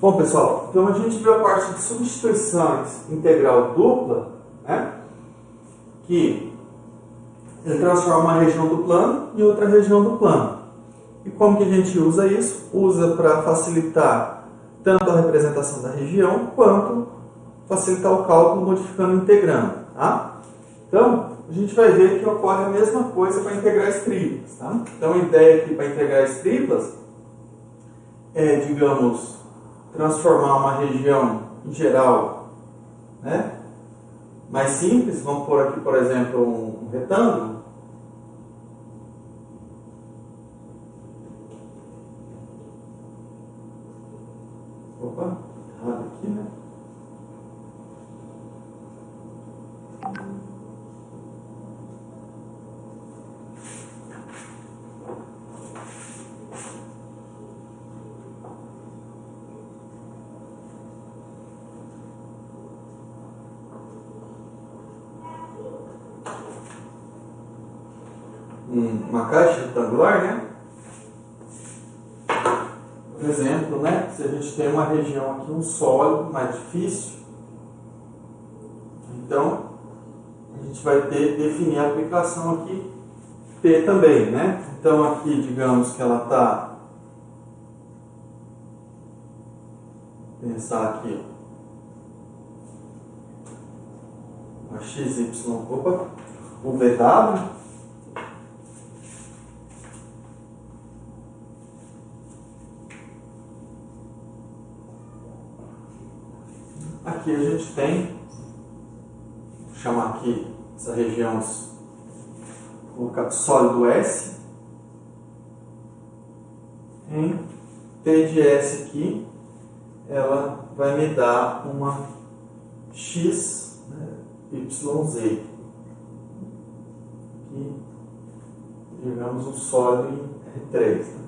Bom, pessoal, então a gente viu a parte de substituições integral dupla, né? Que ele transforma uma região do plano em outra região do plano. E como que a gente usa isso? Usa para facilitar tanto a representação da região, quanto facilitar o cálculo modificando o integrando. Tá? Então, a gente vai ver que ocorre a mesma coisa para integrais triplas. Tá? Então, a ideia aqui para integrais triplas é, digamos, transformar uma região em geral, né, mais simples. Vamos pôr aqui, por exemplo, um retângulo. Opa, errado aqui, né? Uma caixa retangular, né? Por exemplo, né? Se a gente tem uma região aqui, um sólido mais difícil, então a gente vai ter que definir a aplicação aqui P também, né? Então aqui, digamos que ela está, pensar aqui, ó, a XY, opa, o VW. Aqui a gente tem, vou chamar aqui essa região, vou colocar sólido S, em T de S aqui, ela vai me dar uma X, né, YZ, aqui, digamos, um sólido em R3. Né?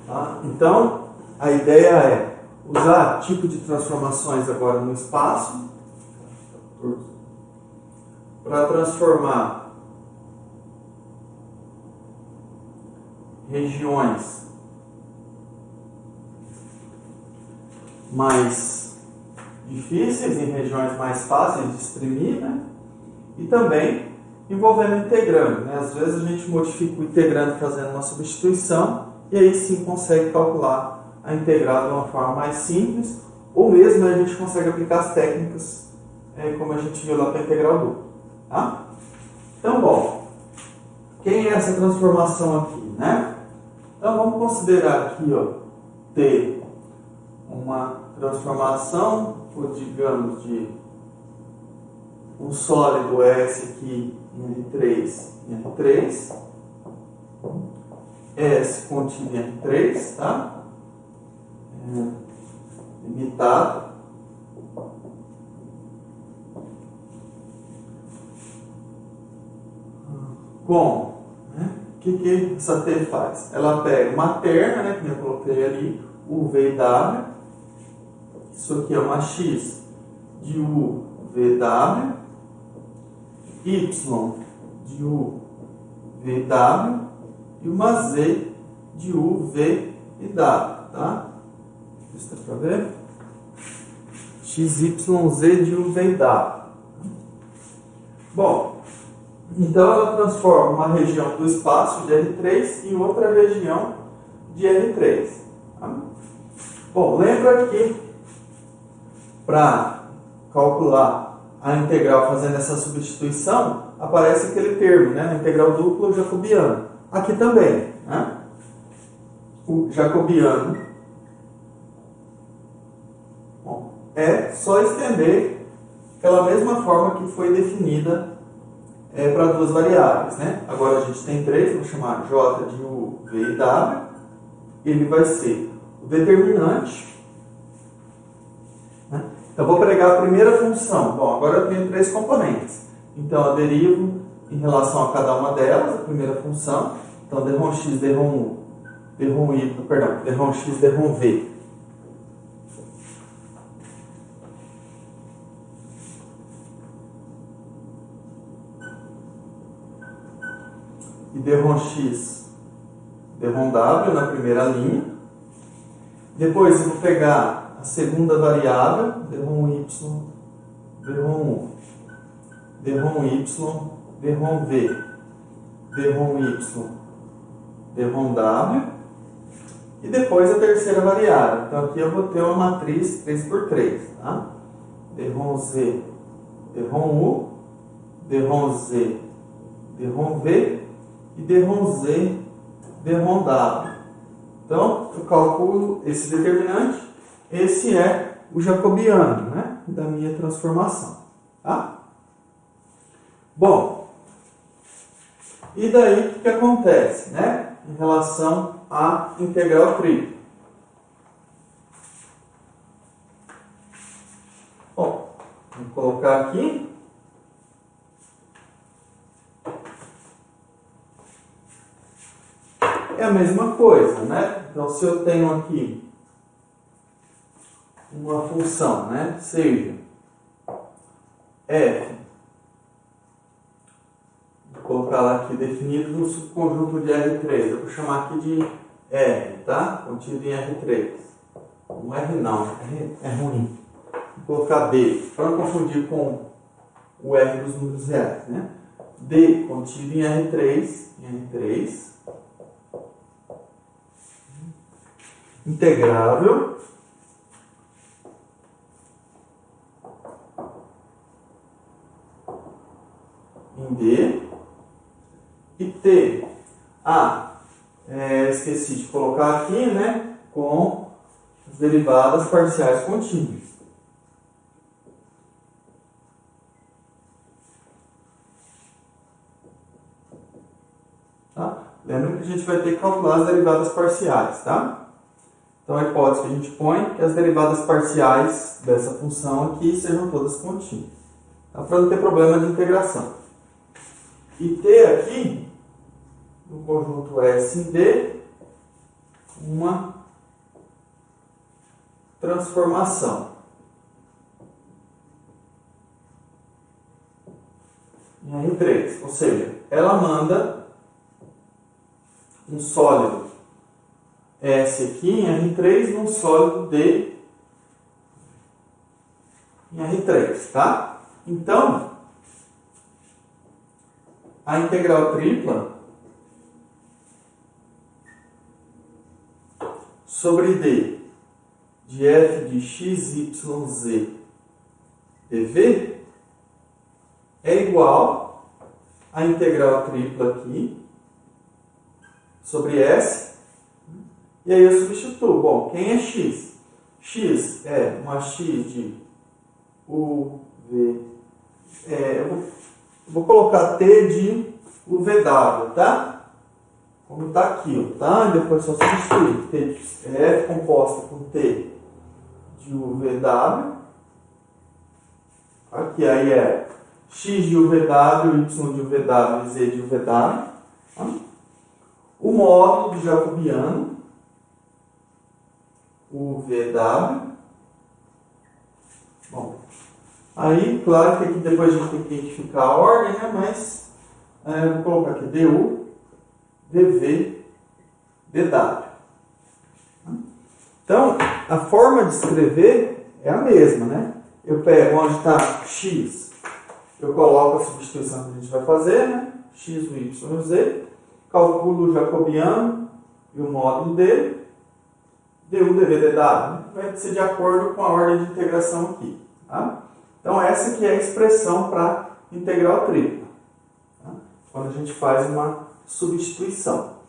Tá? Então, a ideia é usar tipo de transformações agora no espaço para transformar regiões mais difíceis em regiões mais fáceis de exprimir, né? E também envolvendo integrando, né? Às vezes a gente modifica o integrando fazendo uma substituição e aí sim consegue calcular a integral de uma forma mais simples, ou mesmo a gente consegue aplicar as técnicas como a gente viu lá para a integral dupla. Tá? Então, bom, quem é essa transformação aqui, né? Então vamos considerar aqui, ó, ter uma transformação, ou digamos, de um sólido S aqui em R3 em R3, S contido em R3, tá? Limitado com, né? O que essa T faz? Ela pega uma terna, né, que eu coloquei ali, U, V e W. Isso aqui é uma X de U, V, W, Y de U, V, W e uma Z de U, V e W, tá? Isso dá para ver? XYZ de U, V e W. Bom, então ela transforma uma região do espaço de R3 em outra região de R3. Tá? Bom, lembra que para calcular a integral fazendo essa substituição, aparece aquele termo, né? Integral dupla jacobiano. Aqui também, né? O jacobiano, bom, é só estender aquela mesma forma que foi definida para duas variáveis, né? Agora a gente tem três, vou chamar J de U, V e W. Ele vai ser o determinante. Né? Então vou pregar a primeira função. Bom, agora eu tenho três componentes. Então eu derivo em relação a cada uma delas, a primeira função. Então d x, d u, d y, perdão, d x, d v. E d x, D-ROM W na primeira linha. Depois eu vou pegar a segunda variável, D-ROM Y, D-ROM U, D-ROM Y, D-ROM V, D-ROM Y, D-ROM W. E depois a terceira variável. Então aqui eu vou ter uma matriz 3x3. Tá? D-ROM Z, D-ROM U, D-ROM Z, D-ROM V e D-ROM Z, D-ROM W. Então, eu calculo esse determinante. Esse é o jacobiano, né, da minha transformação. Tá? Bom, e daí o que acontece, né, em relação à integral tripla? Bom, vou colocar aqui. É a mesma coisa, né? Então, se eu tenho aqui uma função, né, seja f, vou colocar ela aqui definido no subconjunto de R3, eu vou chamar aqui de R, tá? Contido em R3. Não R não, R é ruim. Vou colocar D, para não confundir com o R dos números reais, né? D contido em R3, integrável em D e T. Esqueci de colocar aqui, né, com as derivadas parciais contínuas. Tá? Lembra que a gente vai ter que calcular as derivadas parciais, tá? Então, a hipótese que a gente põe é que as derivadas parciais dessa função aqui sejam todas contínuas. Tá? Para não ter problema de integração. E ter aqui, no conjunto S em D, uma transformação em R3. Ou seja, ela manda um sólido S aqui em R3 num sólido D em R3, tá? Então, a integral tripla sobre D de f de x, y, z dv é igual à integral tripla aqui sobre S. E aí eu substituo. Bom, quem é x? X é uma x de u, v. Eu vou colocar t de UVW, tá? Como está aqui, tá? E depois só substituir. T de F composta com T de UVW. Aqui aí é x de UVW, y de UVW e z de UVW. Tá? O módulo do jacobiano, UVW. Bom, aí, claro que aqui depois a gente tem que identificar a ordem, né? Mas eu vou colocar aqui DU, DV, DW. Então, a forma de escrever é a mesma, né? Eu pego onde está x, eu coloco a substituição que a gente vai fazer, né? X, o y e o z, calculo o jacobiano e o módulo dele, DU, DV, DW. Vai ser de acordo com a ordem de integração aqui. Tá? Então, essa aqui é a expressão para integral tripla, tá? Quando a gente faz uma substituição.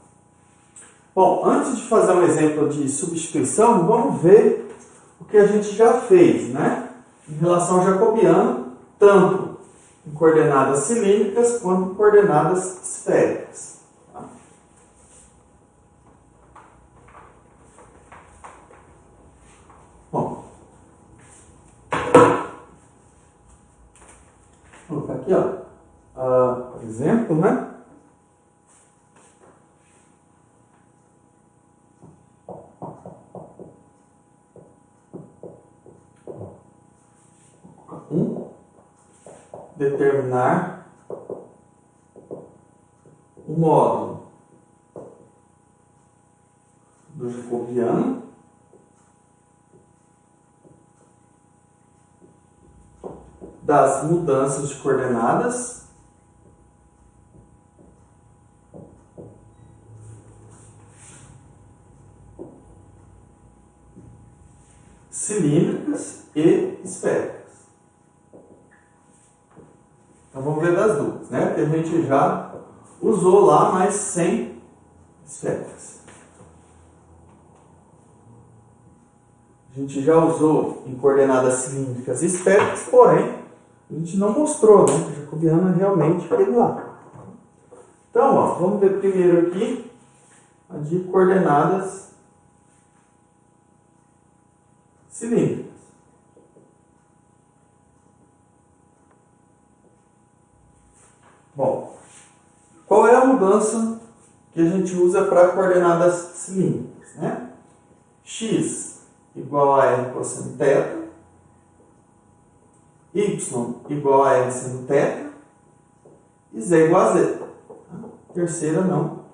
Bom, antes de fazer um exemplo de substituição, vamos ver o que a gente já fez, né? Em relação ao jacobiano, tanto em coordenadas cilíndricas quanto em coordenadas esféricas. Tá? Bom, vou colocar aqui, por exemplo, né? Determinar o módulo do jacobiano. Das mudanças de coordenadas. Cilíndricas e esféricas. Então vamos ver das duas, né? Porque a gente já usou lá, mas sem esféricas. A gente já usou em coordenadas cilíndricas e esféricas, porém a gente não mostrou, né? Que o jacobiano é realmente aquele lá. Então, ó, vamos ver primeiro aqui a de coordenadas cilíndricas. Bom, qual é a mudança que a gente usa para coordenadas cilíndricas, né? X igual a R cosseno θ, Y igual a R seno θ, e Z igual a Z. A terceira não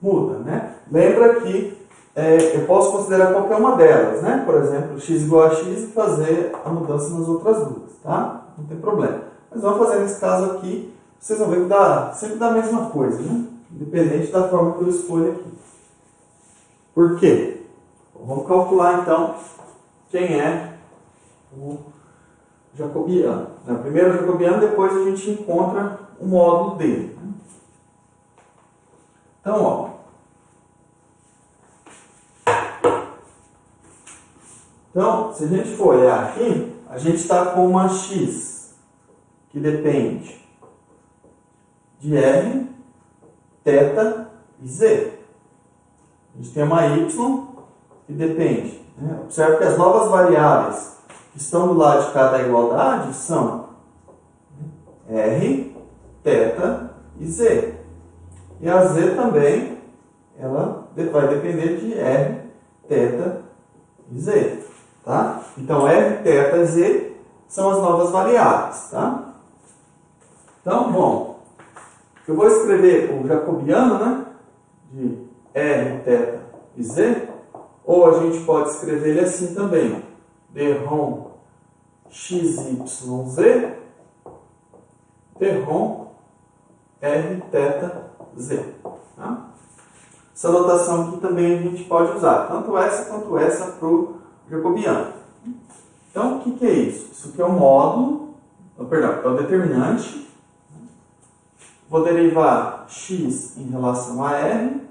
muda, né? Lembra que eu posso considerar qualquer uma delas, né? Por exemplo, x igual a x e fazer a mudança nas outras duas, tá? Não tem problema. Mas vamos fazer nesse caso aqui, vocês vão ver que sempre dá a mesma coisa, né? Independente da forma que eu escolho aqui. Por quê? Vamos calcular então quem é o jacobiano. Primeiro o jacobiano, depois a gente encontra o módulo dele. Então, ó. Então, se a gente for olhar aqui, a gente está com uma x que depende de R, θ e Z. A gente tem uma y que depende. Né? Observe que as novas variáveis que estão do lado de cada igualdade são R, θ e Z. E a Z também, ela vai depender de R, θ e Z. Tá? Então, R, θ e Z são as novas variáveis. Tá? Então, bom, eu vou escrever o jacobiano, né, de R, θ e Z, ou a gente pode escrever ele assim também, derrom x, y, z, derrom R, θ, Z. Tá? Essa notação aqui também a gente pode usar, tanto essa quanto essa para o jacobiano. Então, o que é isso? Isso aqui é um módulo, é o determinante. Vou derivar x em relação a R,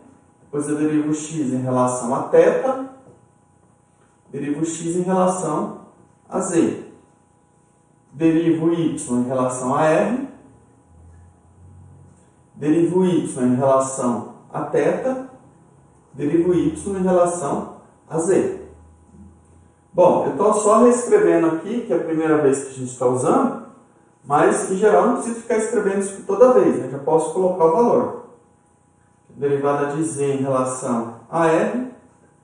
depois eu derivo x em relação a θ, derivo x em relação a Z. Derivo y em relação a R, derivo y em relação a θ, derivo y em relação a Z. Bom, eu estou só reescrevendo aqui, que é a primeira vez que a gente está usando, mas em geral não preciso ficar escrevendo isso toda vez, né? Já posso colocar o valor. Derivada de Z em relação a R,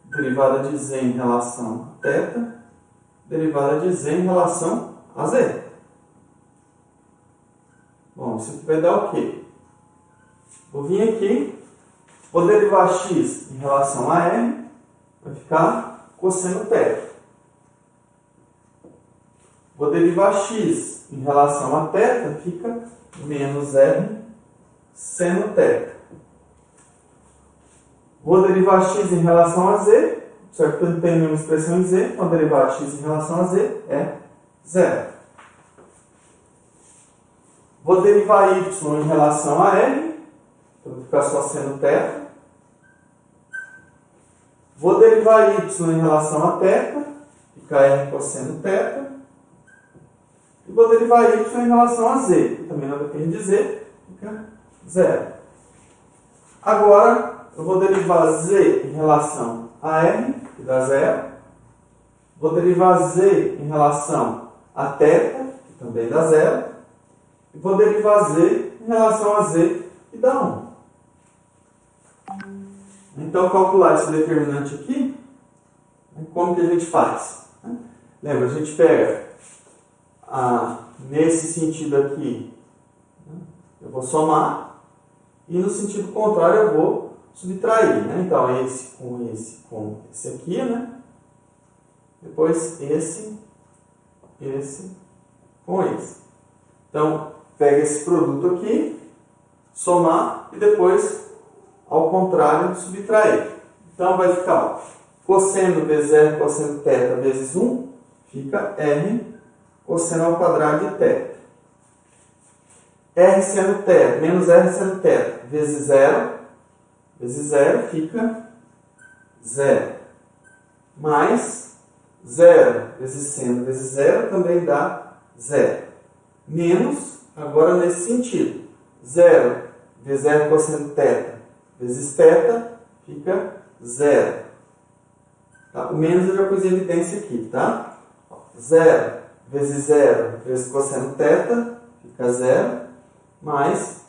derivada de Z em relação a θ, derivada de Z em relação a Z. Bom, isso aqui vai dar o quê? Vou vir aqui, vou derivar x em relação a R, vai ficar cosseno θ. Vou derivar x em relação a θ, fica menos R seno θ. Vou derivar x em relação a Z, certo que eu não tenho nenhuma expressão em Z, então derivar x em relação a Z é zero. Vou derivar y em relação a R, então vai ficar só seno θ. Vou derivar y em relação a θ, fica R cosseno θ. E vou derivar y em relação a Z, que também não depende de Z, fica zero. Agora, eu vou derivar Z em relação a R, que dá zero. Vou derivar Z em relação a θ, que também dá zero. E vou derivar Z em relação a Z, que dá 1. Então, calcular esse determinante aqui, como que a gente faz? Lembra, a gente pega nesse sentido aqui, eu vou somar, e no sentido contrário eu vou subtrair, né? Então, esse com esse aqui, né? Depois esse com esse. Então, pega esse produto aqui, somar e depois, ao contrário, subtrair. Então, vai ficar, ó, cosseno vezes R cosseno θ vezes 1, fica R cosseno ao quadrado de θ. R seno θ menos R seno θ vezes 0 fica 0. Mais 0 vezes seno vezes 0 também dá 0. Menos, agora nesse sentido, 0 vezes R cosseno θ vezes θ fica 0. Tá? O menos eu já pus em evidência aqui, tá? 0 vezes 0 vezes cosseno θ fica 0. Mais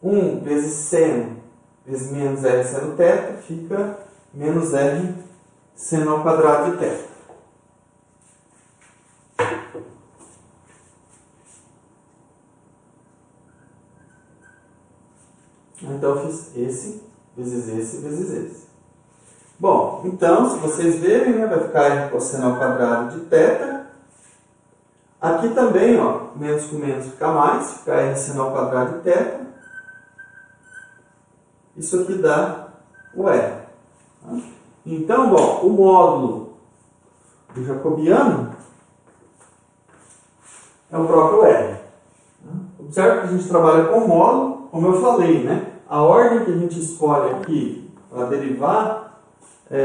1 vezes seno vezes menos R seno θ fica menos R seno ao quadrado de θ. Então, eu fiz esse vezes esse vezes esse. Bom, então, se vocês verem, né, vai ficar R cosseno ao quadrado de θ. Aqui também, ó, menos com menos fica mais, fica R seno ao quadrado de θ. Isso aqui dá o R. Tá? Então, bom, o módulo do jacobiano é o próprio R. Observe que a gente trabalha com módulo, como eu falei, né? A ordem que a gente escolhe aqui para derivar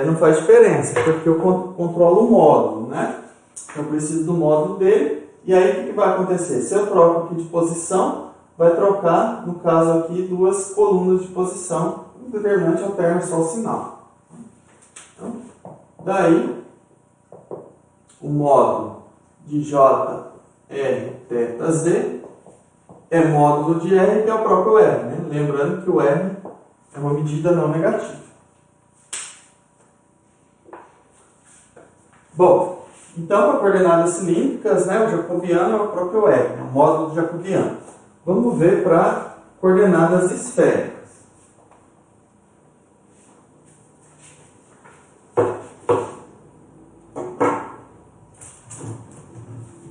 não faz diferença, porque eu controlo o módulo, né? Eu preciso do módulo dele, e aí o que vai acontecer? Se eu troco aqui de posição, vai trocar, no caso aqui, duas colunas de posição, o determinante alterna só o sinal. Então, daí, o módulo de J, R, θ, Z é módulo de R, que é o próprio R, né? Lembrando que o R é uma medida não negativa. Bom, então, para coordenadas cilíndricas, né, o jacobiano é o próprio R, é o módulo jacobiano. Vamos ver para coordenadas esféricas.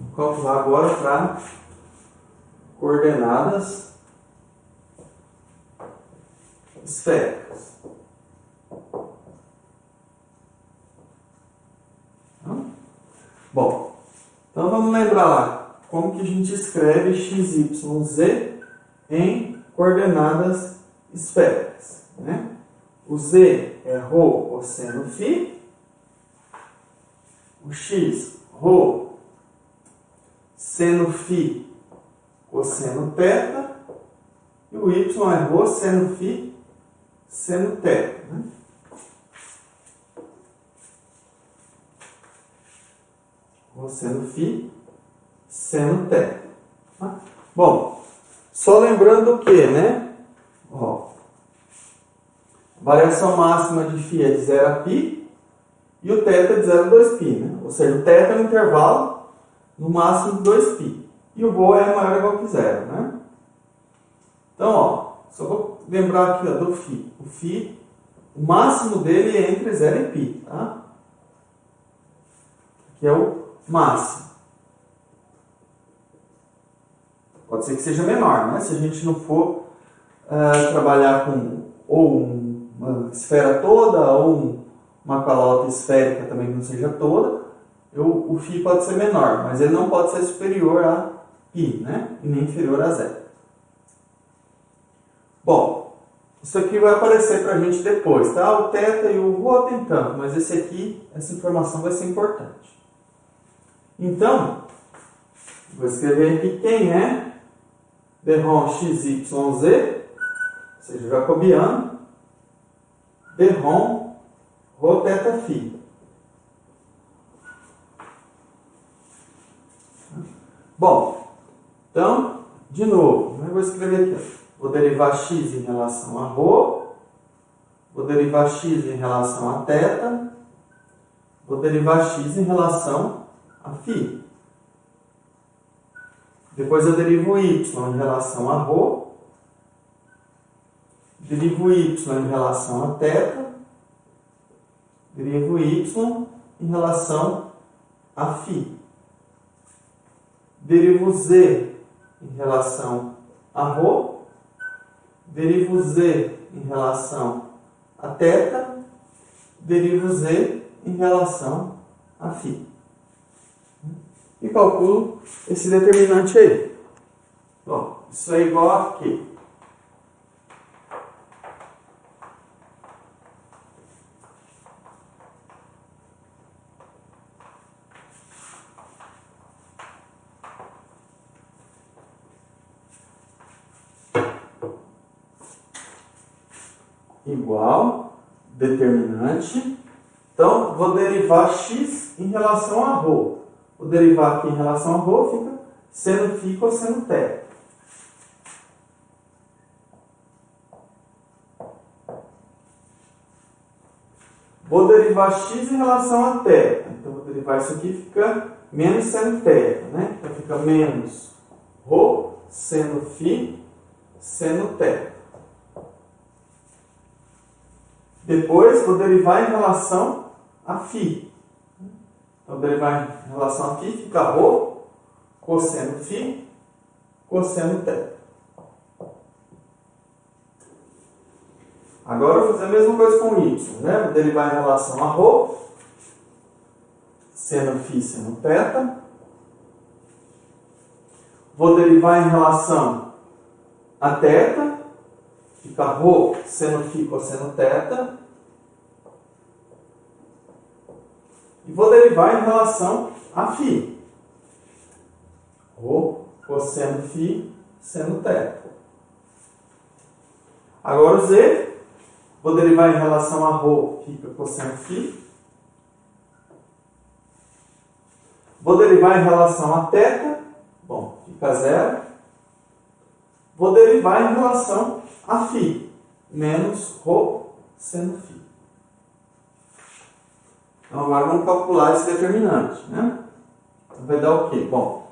Vou calcular agora para coordenadas esféricas. Bom, então vamos lembrar lá como que a gente escreve x, y, z em coordenadas esféricas, né? O z é ρ cosseno φ, o x, ρ seno φ cosseno θ, e o y é ρ seno φ seno θ, né? Rho seno φ seno θ. Bom, só lembrando o que, né? Ó, variação máxima de φ é de 0 a π e o θ é de 0 a 2π, né? Ou seja, o θ é um intervalo no máximo de 2π. E o ρ é maior ou igual que 0, né? Então, ó, só vou lembrar aqui, ó, do φ. O φ, o máximo dele é entre 0 e π, tá? Que é o máximo. Pode ser que seja menor, né? Se a gente não for trabalhar com ou uma esfera toda ou uma calota esférica também que não seja toda, o φ pode ser menor, mas ele não pode ser superior a π, né? E nem inferior a 0. Bom, isso aqui vai aparecer para a gente depois, tá? O θ e o ρ tem tanto, mas esse aqui, essa informação vai ser importante. Então, vou escrever aqui quem é Derrom XYZ, ou seja, jacobiano, Derrom ρ θ φ. Bom, então, de novo, eu vou escrever aqui. Vou derivar x em relação a ρ, vou derivar x em relação a θ, vou derivar x em relação a φ. Depois eu derivo y em relação a ρ, Derivo y em relação a θ. Derivo y em relação a φ. Derivo z em relação a ρ. Derivo z em relação a θ. Derivo z em relação a φ. E calculo esse determinante aí. Bom, isso é igual a quê? Igual, determinante. Então, vou derivar x em relação a ρ. Vou derivar aqui em relação a ρ, fica seno φ cosseno θ. Vou derivar x em relação a θ. Então, vou derivar isso aqui, fica menos seno θ, né? Então, fica menos ρ seno φ seno θ. Depois, vou derivar em relação a φ. Então, derivar em relação a φ, fica ρ cosseno φ cosseno θ. Agora, eu vou fazer a mesma coisa com y, né? Vou derivar em relação a ρ, seno φ seno θ. Vou derivar em relação a θ, fica ρ seno φ cosseno θ. E vou derivar em relação a φ. ρ cosseno φ seno θ. Agora o z, vou derivar em relação a ρ, fica cosseno φ. Vou derivar em relação a θ, bom, fica zero. Vou derivar em relação a φ, menos ρ seno φ. Então, agora vamos calcular esse determinante, né? Então, vai dar o quê? Bom,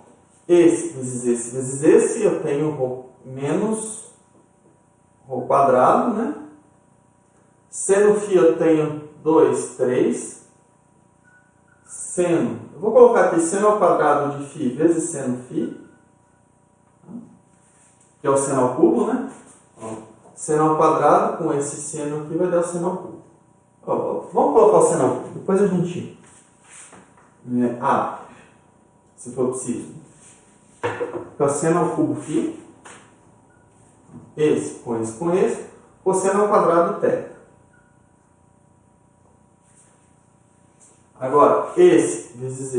esse vezes esse, eu tenho ρ menos ρ quadrado, né? Seno φ eu tenho 2, 3. Seno, eu vou colocar aqui seno ao quadrado de φ vezes seno φ, que é o seno ao cubo, né? Ó, seno ao quadrado com esse seno aqui vai dar o seno ao cubo. Vamos colocar o seno ao cubo, depois a gente abre, se for preciso. Então, seno ao cubo φ, esse, cosseno ao quadrado θ. Agora, esse vezes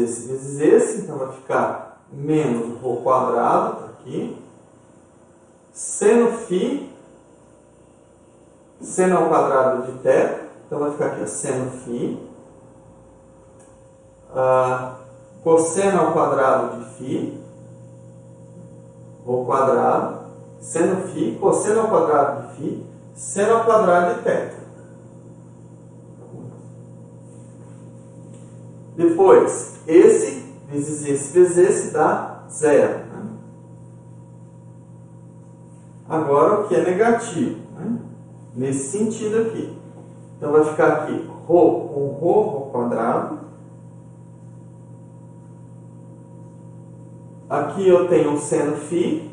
esse, então vai ficar menos ρ quadrado, tá aqui. Seno φ, seno ao quadrado de θ, então vai ficar aqui, ó, seno φ. Cosseno ao quadrado de φ, ρ quadrado, seno φ, cosseno ao quadrado de φ, seno ao quadrado de θ. Depois, esse vezes esse dá zero. Né? Agora, o que é negativo? Né? Nesse sentido aqui. Então, vai ficar aqui ρ com ρ quadrado. Aqui eu tenho um seno φ.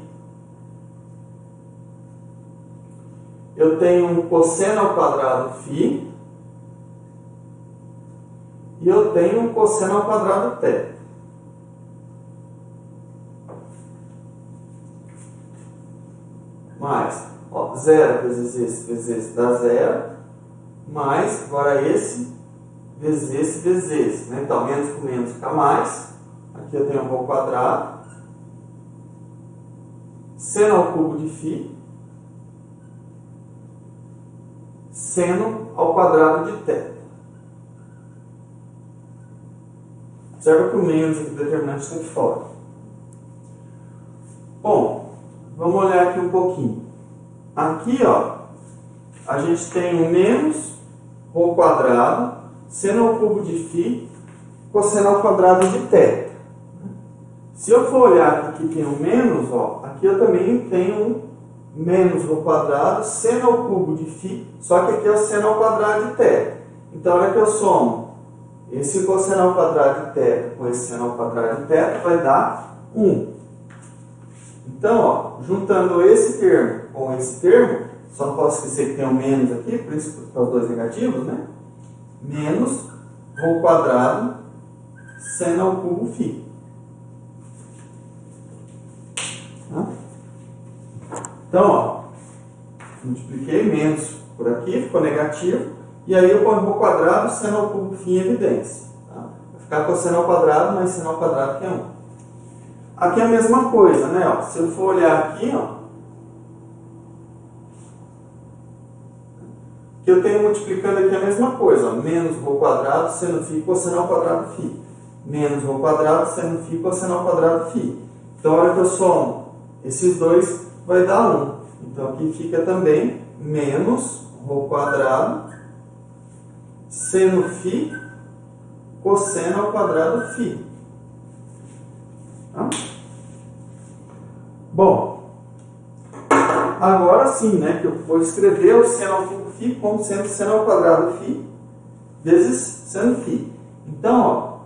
Eu tenho um cosseno ao quadrado φ. E eu tenho um cosseno ao quadrado θ. Mais, ó, 0 vezes esse dá 0. Mais, agora esse vezes esse. Né? Então, menos com menos fica mais. Aqui eu tenho um ρ quadrado. Seno ao cubo de φ. Seno ao quadrado de θ. Observa que o menos aqui do determinante está aqui fora. Bom, vamos olhar aqui um pouquinho. Aqui, ó, a gente tem um menos ρ quadrado, seno ao cubo de φ, cosseno ao quadrado de θ. Se eu for olhar que aqui tem um menos, ó, aqui eu também tenho um menos rho quadrado seno ao cubo de φ, só que aqui é o seno ao quadrado de θ. Então, a hora que eu somo esse cosseno ao quadrado de θ com esse seno ao quadrado de θ, vai dar 1. Então, ó, juntando esse termo com esse termo, só não posso esquecer que tem um menos aqui, por isso que os dois negativos, né? Menos rho quadrado seno ao cubo φ. Então, ó, multipliquei menos por aqui, ficou negativo, e aí eu ponho rho quadrado seno ao cubo φ em evidência. Tá? Vai ficar cosseno ao quadrado mais seno ao quadrado que é 1. Aqui é a mesma coisa, né? Ó, se eu for olhar aqui, ó, que eu tenho multiplicando aqui a mesma coisa, ó, menos rho quadrado seno φ cosseno ao quadrado φ. Menos rho quadrado seno φ cosseno ao quadrado φ. Então, a hora que eu somo esses dois, vai dar 1. Então, aqui fica também menos rho quadrado seno φ cosseno ao quadrado φ. Tá? Bom, agora sim, né, que eu vou escrever o seno ao cubo φ como sendo seno ao quadrado φ vezes seno φ. Então, ó,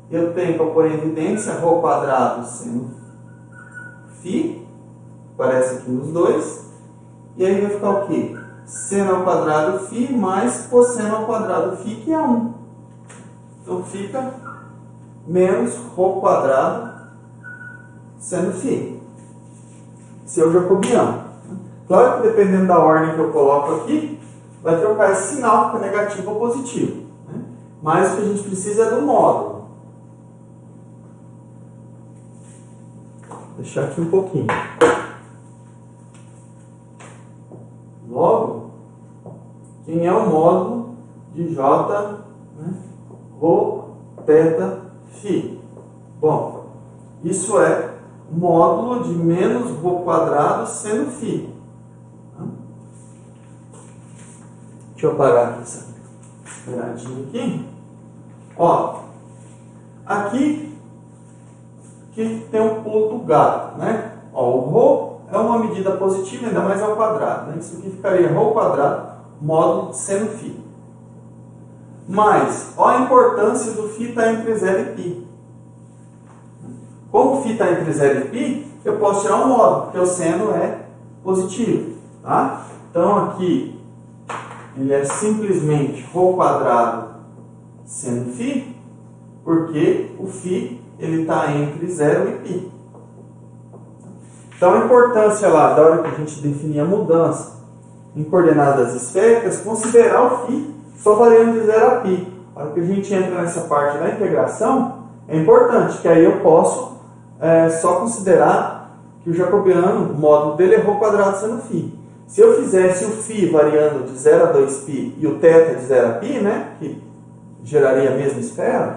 eu tenho para pôr em evidência rho quadrado seno φ, aparece aqui nos dois, e aí vai ficar o quê? Seno ao quadrado φ mais cosseno ao quadrado φ, que é 1. Então fica menos rho quadrado seno φ. Esse é o jacobiano. Claro que dependendo da ordem que eu coloco aqui, vai trocar esse sinal, fica negativo ou positivo. Né? Mas o que a gente precisa é do módulo. Vou deixar aqui um pouquinho. Logo, quem é o módulo de J, né, rho θ φ? Bom, isso é módulo de menos rho quadrado seno φ. Deixa eu apagar aqui essa beiradinha aqui. Ó, aqui que tem um pulo do gato, né? Ó, o rho é uma medida positiva, ainda mais ao quadrado, né? Isso aqui ficaria rho quadrado módulo de seno φ. Mas, ó a importância do φ estar entre 0 e π. Como o φ está entre 0 e π, eu posso tirar um módulo, porque o seno é positivo. Tá? Então, aqui, ele é simplesmente rho quadrado seno φ, porque o φ está entre 0 e π. Então, a importância lá, da hora que a gente definir a mudança em coordenadas esféricas, considerar o φ só variando de 0 a π. A hora que a gente entra nessa parte da integração, é importante, que aí eu posso só considerar que o jacobiano, o módulo dele é rho quadrado seno φ. Se eu fizesse o φ variando de 0 a 2π e o θ de 0 a π, né, que geraria a mesma esfera,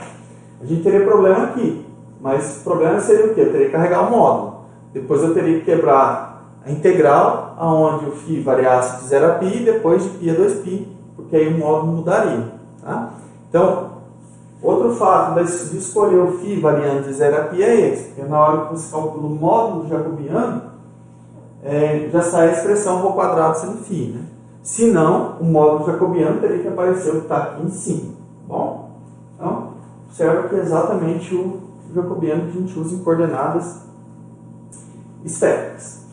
a gente teria problema aqui. Mas o problema seria o quê? Eu teria que carregar o módulo. Depois eu teria que quebrar a integral, aonde o φ variasse de 0 a π e depois de π a 2π, porque aí o módulo mudaria. Tá? Então, outro fato de escolher o φ variando de 0 a π é esse, porque na hora que você calcula o módulo jacobiano, já sai a expressão rho quadrado seno φ. Né? Se não, o módulo jacobiano teria que aparecer o que está aqui em cima. Bom? Então, observa que é exatamente o jacobiano que a gente usa em coordenadas esféricas.